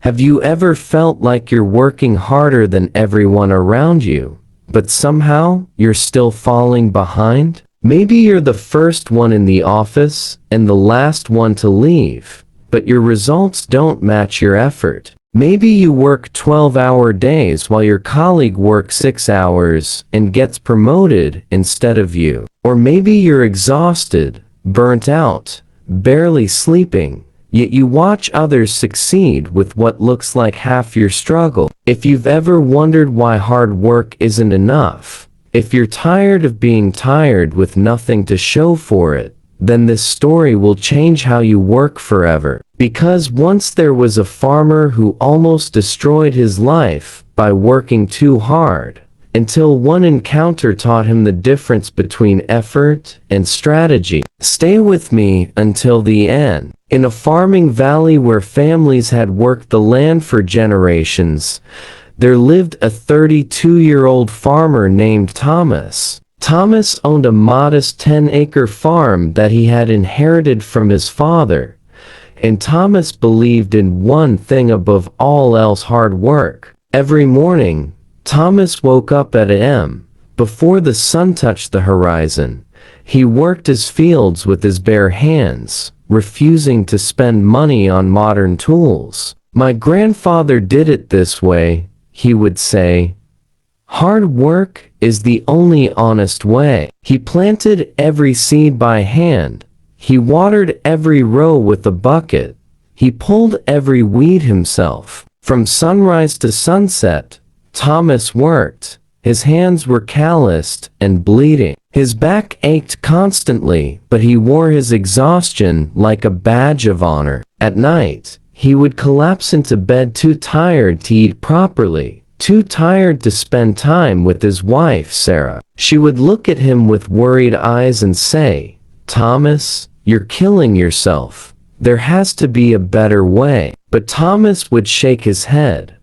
Have you ever felt like you're working harder than everyone around you, but somehow you're still falling behind? Maybe you're the first one in the office and the last one to leave, but your results don't match your effort. Maybe you work 12-hour days while your colleague works 6 hours and gets promoted instead of you. Or maybe you're exhausted, burnt out, barely sleeping, yet you watch others succeed with what looks like half your struggle. If you've ever wondered why hard work isn't enough, if you're tired of being tired with nothing to show for it, then this story will change how you work forever. Because once there was a farmer who almost destroyed his life by working too hard, until one encounter taught him the difference between effort and strategy. Stay with me until the end. In a farming valley where families had worked the land for generations, there lived a 32-year-old farmer named Thomas. Thomas owned a modest 10-acre farm that he had inherited from his father, and Thomas believed in one thing above all else: hard work. Every morning, Thomas woke up at a.m. before the sun touched the horizon. He worked his fields with his bare hands, refusing to spend money on modern tools. "My grandfather did it this way," he would say. "Hard work is the only honest way." He planted every seed by hand. He watered every row with a bucket. He pulled every weed himself. From sunrise to sunset, Thomas worked. His hands were calloused and bleeding. His back ached constantly, but he wore his exhaustion like a badge of honor. At night, he would collapse into bed too tired to eat properly, too tired to spend time with his wife, Sarah. She would look at him with worried eyes and say, "Thomas, you're killing yourself. There has to be a better way." But Thomas would shake his head.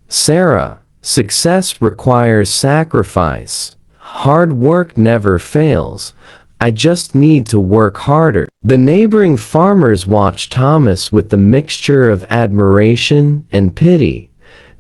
"Sarah, success requires sacrifice. Hard work never fails. I just need to work harder." The neighboring farmers watched Thomas with a mixture of admiration and pity.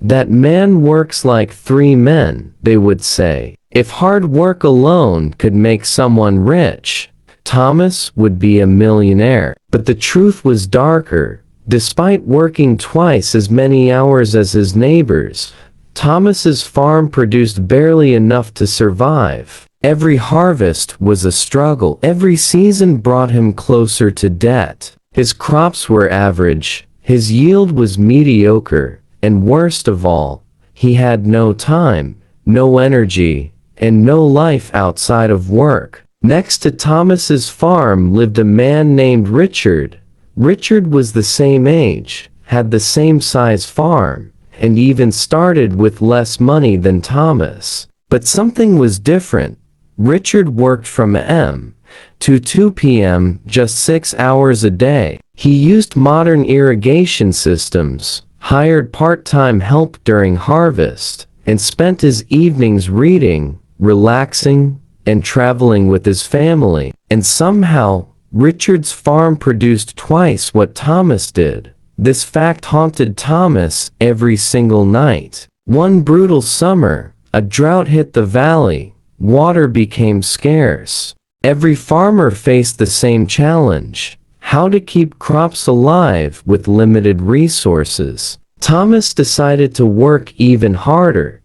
"That man works like 3 men," they would say. "If hard work alone could make someone rich, Thomas would be a millionaire." But the truth was darker. Despite working twice as many hours as his neighbors, Thomas's farm produced barely enough to survive. Every harvest was a struggle. Every season brought him closer to debt. His crops were average, his yield was mediocre, and worst of all, he had no time, no energy, and no life outside of work. Next to Thomas's farm lived a man named Richard. Richard was the same age, had the same size farm, and even started with less money than Thomas. But something was different. Richard worked from a.m. to 2 p.m., just 6 hours a day. He used modern irrigation systems, hired part-time help during harvest, and spent his evenings reading, relaxing, and traveling with his family. And somehow, Richard's farm produced twice what Thomas did. This fact haunted Thomas every single night. One brutal summer, a drought hit the valley. Water became scarce. Every farmer faced the same challenge: how to keep crops alive with limited resources. Thomas decided to work even harder.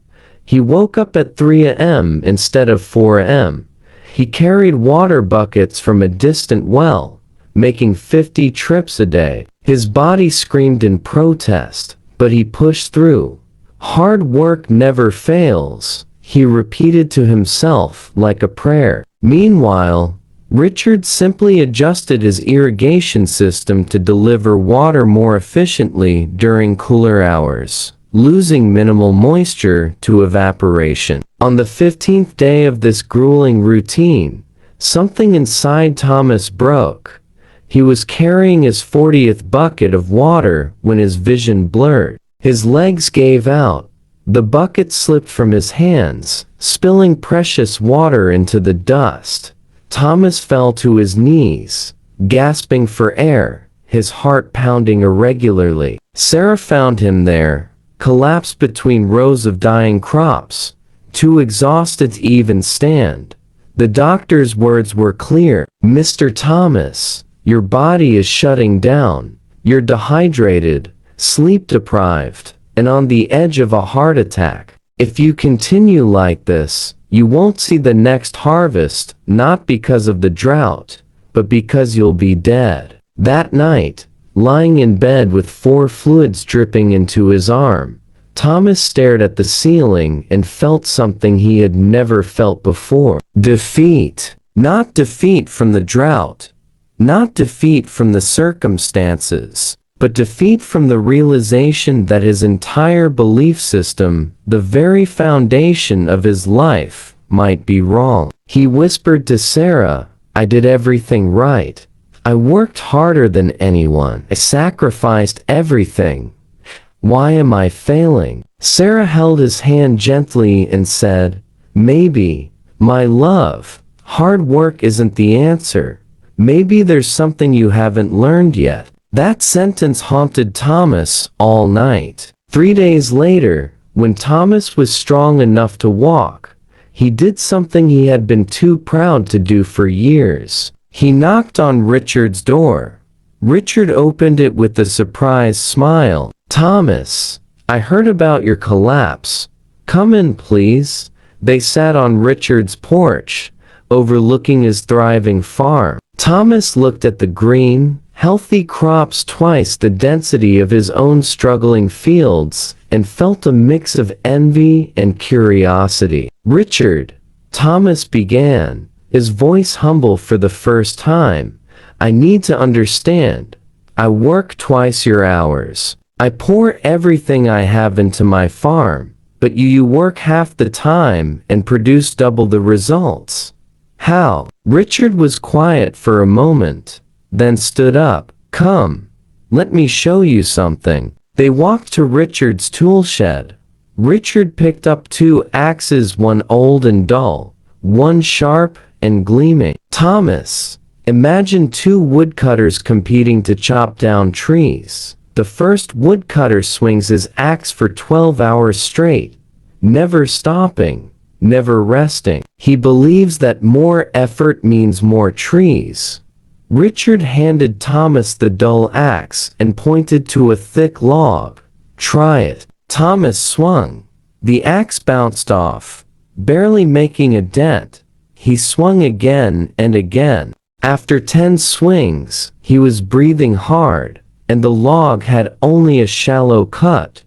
He woke up at 3 a.m. instead of 4 a.m. He carried water buckets from a distant well, making 50 trips a day. His body screamed in protest, but he pushed through. "Hard work never fails," he repeated to himself like a prayer. Meanwhile, Richard simply adjusted his irrigation system to deliver water more efficiently during cooler hours, losing minimal moisture to evaporation. On the 15th day of this grueling routine, something inside Thomas broke. He was carrying his 40th bucket of water when his vision blurred. His legs gave out. The bucket slipped from his hands, spilling precious water into the dust. Thomas fell to his knees, gasping for air, his heart pounding irregularly. Sarah found him there, collapsed between rows of dying crops, too exhausted to even stand. The doctor's words were clear. "Mr. Thomas, your body is shutting down. You're dehydrated, sleep deprived, and on the edge of a heart attack. If you continue like this, you won't see the next harvest, not because of the drought, but because you'll be dead." That night, lying in bed with 4 fluids dripping into his arm, Thomas stared at the ceiling and felt something he had never felt before. Defeat. Not defeat from the drought, not defeat from the circumstances, but defeat from the realization that his entire belief system, the very foundation of his life, might be wrong. He whispered to Sarah, "I did everything right. I worked harder than anyone. I sacrificed everything. Why am I failing?" Sarah held his hand gently and said, "Maybe, my love, hard work isn't the answer. Maybe there's something you haven't learned yet." That sentence haunted Thomas all night. 3 days later, when Thomas was strong enough to walk, he did something he had been too proud to do for years. He knocked on Richard's door. Richard opened it with a surprised smile. "Thomas, I heard about your collapse. Come in, please." They sat on Richard's porch, overlooking his thriving farm. Thomas looked at the green, healthy crops twice the density of his own struggling fields, and felt a mix of envy and curiosity. "Richard," Thomas began, his voice humble for the first time, "I need to understand. I work twice your hours. I pour everything I have into my farm, but you work half the time and produce double the results. How?" Richard was quiet for a moment, then stood up. "Come, let me show you something." They walked to Richard's tool shed. Richard picked up 2 axes, one old and dull, one sharp and gleaming. "Thomas, imagine 2 woodcutters competing to chop down trees. The first woodcutter swings his axe for 12 hours straight, never stopping, never resting. He believes that more effort means more trees." Richard handed Thomas the dull axe and pointed to a thick log. "Try it." Thomas swung. The axe bounced off, barely making a dent. He swung again and again. After 10 swings, he was breathing hard, and the log had only a shallow cut.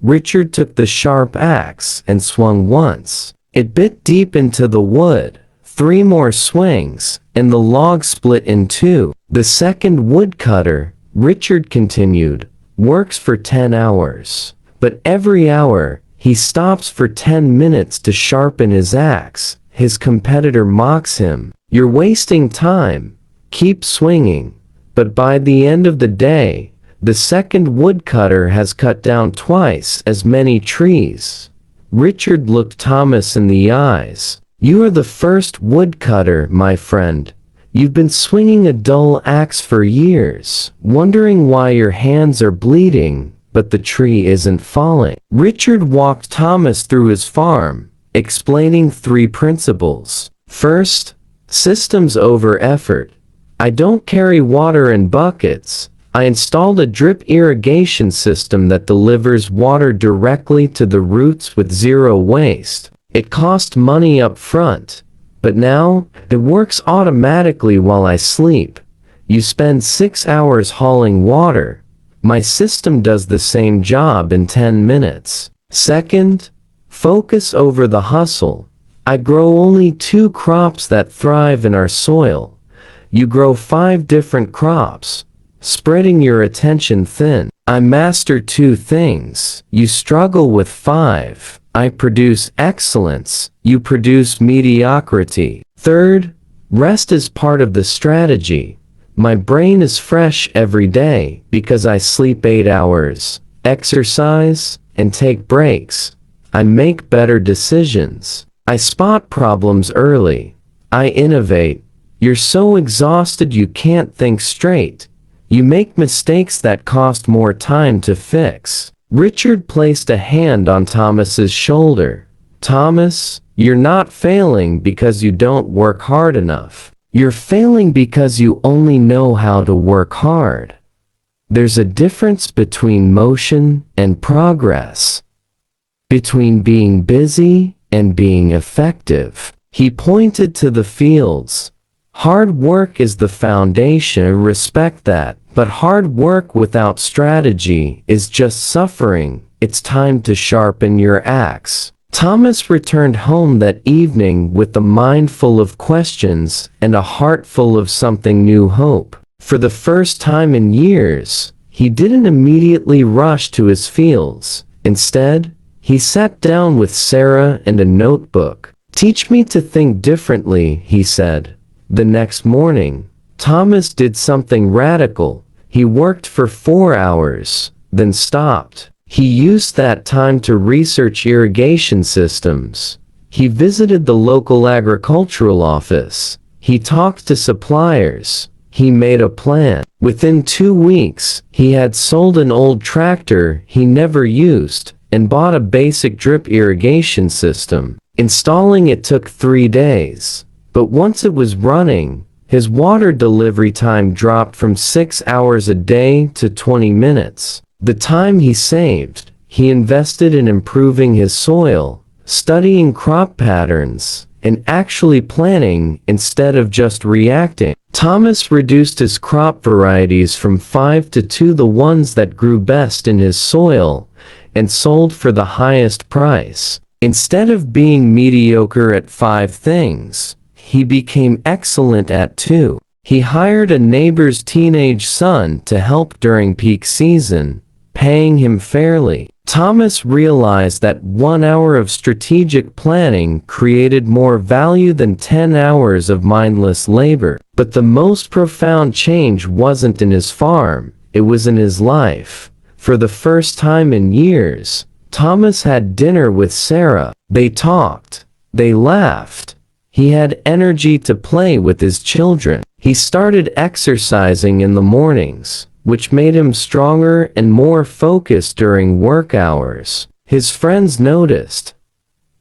Richard took the sharp axe and swung once. It bit deep into the wood. 3 more swings, and the log split in 2. "The second woodcutter," Richard continued, "works for 10 hours. But every hour, he stops for 10 minutes to sharpen his axe. His competitor mocks him. 'You're wasting time. Keep swinging.' But by the end of the day, the second woodcutter has cut down twice as many trees." Richard looked Thomas in the eyes. "You are the first woodcutter, my friend. You've been swinging a dull axe for years, wondering why your hands are bleeding, but the tree isn't falling." Richard walked Thomas through his farm, explaining 3 principles. First, systems over effort. "I don't carry water in buckets. I installed a drip irrigation system that delivers water directly to the roots with 0 waste. It cost money up front, but now it works automatically while I sleep. You spend 6 hours hauling water. My system does the same job in 10 minutes. Second, focus over the hustle. I grow only 2 crops that thrive in our soil. You grow 5 different crops, spreading your attention thin. I master 2 things. You struggle with 5. I produce excellence. You produce mediocrity. Third, rest is part of the strategy. My brain is fresh every day because I sleep 8 hours, exercise, and take breaks. I make better decisions. I spot problems early. I innovate. You're so exhausted you can't think straight. You make mistakes that cost more time to fix. Richard placed a hand on Thomas's shoulder. Thomas, you're not failing because you don't work hard enough. You're failing because you only know how to work hard. There's a difference between motion and progress, between being busy and being effective. He pointed to the fields. Hard work is the foundation, respect that, but hard work without strategy is just suffering. It's time to sharpen your axe. Thomas returned home that evening with a mind full of questions and a heart full of something new, hope. For the first time in years, he didn't immediately rush to his fields. Instead, he sat down with Sarah and a notebook. "Teach me to think differently," he said. The next morning, Thomas did something radical. He worked for 4 hours, then stopped. He used that time to research irrigation systems. He visited the local agricultural office. He talked to suppliers. He made a plan. Within 2 weeks, he had sold an old tractor he never used and bought a basic drip irrigation system. Installing it took 3 days. But once it was running, his water delivery time dropped from 6 hours a day to 20 minutes. The time he saved, he invested in improving his soil, studying crop patterns, and actually planning instead of just reacting. Thomas reduced his crop varieties from 5 to 2, the ones that grew best in his soil, and sold for the highest price. Instead of being mediocre at 5 things, he became excellent at 2. He hired a neighbor's teenage son to help during peak season, paying him fairly. Thomas realized that 1 hour of strategic planning created more value than 10 hours of mindless labor. But the most profound change wasn't in his farm, it was in his life. For the first time in years, Thomas had dinner with Sarah. They talked. They laughed. He had energy to play with his children. He started exercising in the mornings, which made him stronger and more focused during work hours. His friends noticed.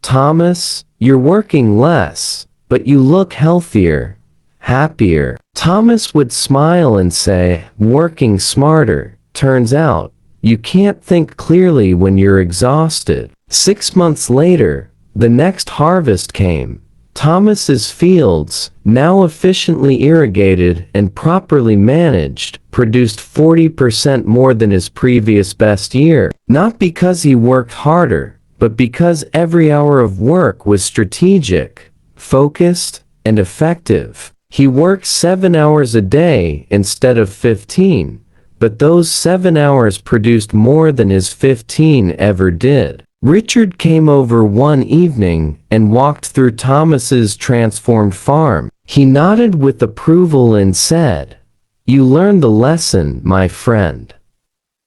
"Thomas, you're working less, but you look healthier, happier." Thomas would smile and say, "Working smarter. Turns out, you can't think clearly when you're exhausted." 6 months later, the next harvest came. Thomas's fields, now efficiently irrigated and properly managed, produced 40% more than his previous best year. Not because he worked harder, but because every hour of work was strategic, focused, and effective. He worked 7 hours a day instead of 15, but those 7 hours produced more than his 15 ever did. Richard came over one evening and walked through Thomas's transformed farm. He nodded with approval and said, "You learned the lesson, my friend.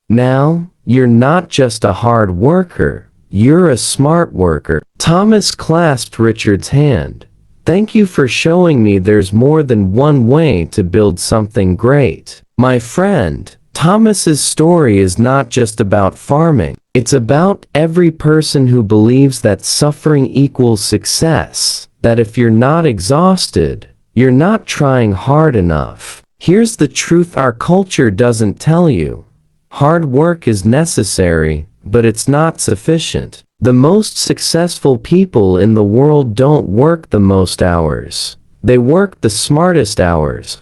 Now, you're not just a hard worker, you're a smart worker." Thomas clasped Richard's hand. "Thank you for showing me there's more than one way to build something great." My friend, Thomas's story is not just about farming. It's about every person who believes that suffering equals success, that if you're not exhausted, you're not trying hard enough. Here's the truth our culture doesn't tell you. Hard work is necessary, but it's not sufficient. The most successful people in the world don't work the most hours. They work the smartest hours.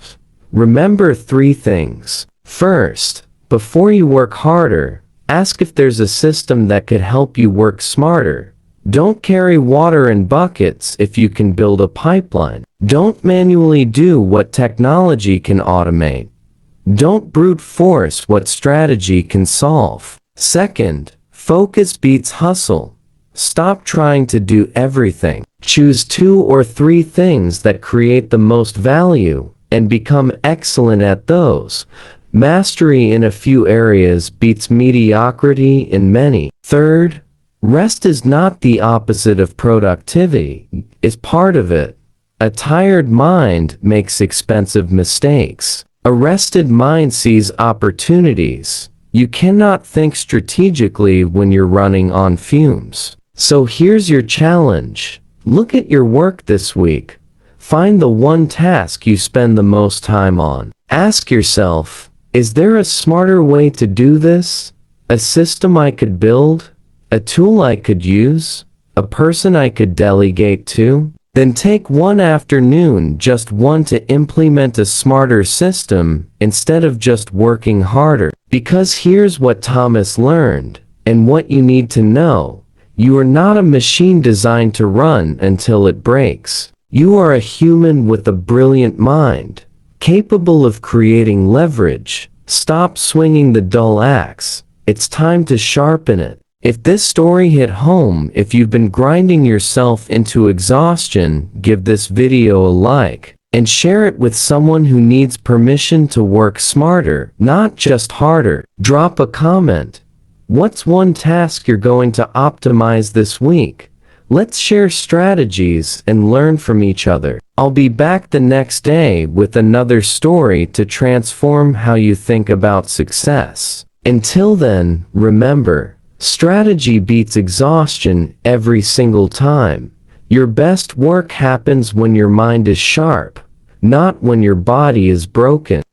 Remember 3 things. First, before you work harder, ask if there's a system that could help you work smarter. Don't carry water in buckets if you can build a pipeline. Don't manually do what technology can automate. Don't brute force what strategy can solve. Second, focus beats hustle. Stop trying to do everything. Choose 2 or 3 things that create the most value and become excellent at those. Mastery in a few areas beats mediocrity in many. Third, rest is not the opposite of productivity, it's part of it. A tired mind makes expensive mistakes. A rested mind sees opportunities. You cannot think strategically when you're running on fumes. So here's your challenge. Look at your work this week. Find the one task you spend the most time on. Ask yourself, is there a smarter way to do this? A system I could build? A tool I could use? A person I could delegate to? Then take one afternoon, just one, to implement a smarter system instead of just working harder. Because here's what Thomas learned, and what you need to know. You are not a machine designed to run until it breaks. You are a human with a brilliant mind, capable of creating leverage. Stop swinging the dull axe. It's time to sharpen it. If this story hit home, if you've been grinding yourself into exhaustion, give this video a like and share it with someone who needs permission to work smarter, not just harder. Drop a comment. What's one task you're going to optimize this week? Let's share strategies and learn from each other. I'll be back the next day with another story to transform how you think about success. Until then, remember, strategy beats exhaustion every single time. Your best work happens when your mind is sharp, not when your body is broken.